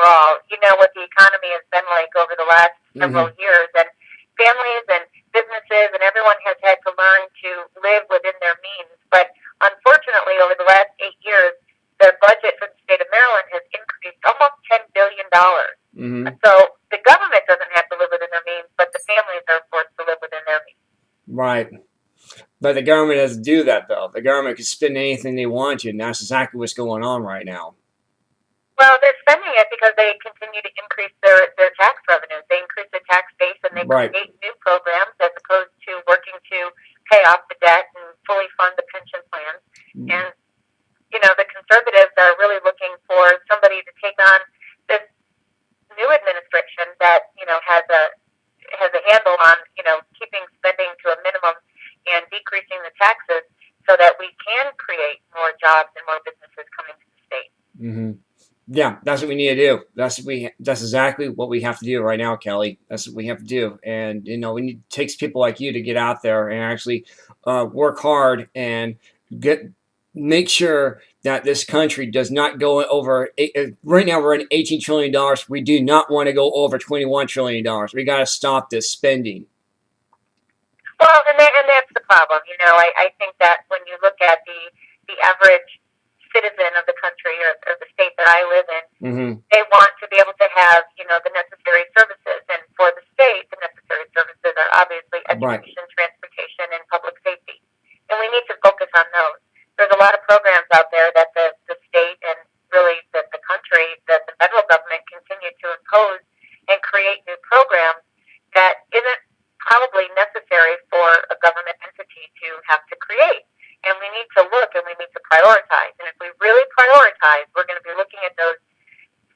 overall. You know what the economy has been like over the last several years, and families and businesses and everyone has had to learn to live within their means. But unfortunately, over the last 8 years, the budget for the state of Maryland has increased almost $10 billion. So the government doesn't have to live within their means, but the families are forced to live within their means. Right. But the government doesn't do that, though. The government can spend anything they want to, and that's exactly what's going on right now. Well, they're spending it because they continue to increase their tax revenues. They increase the tax base, and they create new programs as opposed to working to pay off the debt and fully fund the pension plans. And, you know, the conservatives are really looking for somebody to take on this new administration that, you know, has a handle on, you know, keeping spending to a minimum and decreasing the taxes so that we can create more jobs and more businesses coming to the state. Yeah, that's what we need to do. That's exactly what we have to do right now, Kelly. That's what we have to do. And, you know, it takes people like you to get out there and actually work hard and make sure that this country does not go over. Right now, we're at $18 trillion. We do not want to go over $21 trillion. We got to stop this spending. Well, and that's the problem. You know, I think that when you look at the average citizen of the country or the state that I live in, they want to be able to have, you know, the necessary services. And for the state, the necessary services are obviously education, transportation, and public safety. And we need to focus on those. There's a lot of programs out there that the state and really the country, that the federal government continue to impose and create new programs that isn't probably necessary for a government entity to have to create. And we need to look and we need to prioritize. And if we really prioritize, we're going to be looking at those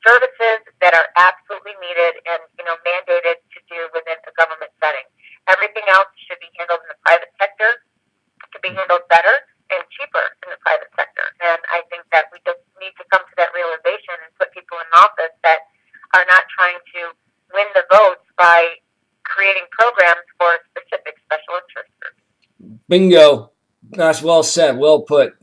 services that are absolutely needed and, you know, mandated to do within a government setting. Everything else should be handled in the private sector to be handled better and cheaper in the private sector. And I think that we just need to come to that realization and put people in office that are not trying to win the votes by creating programs for specific special interest groups. Bingo. That's well said. Well put.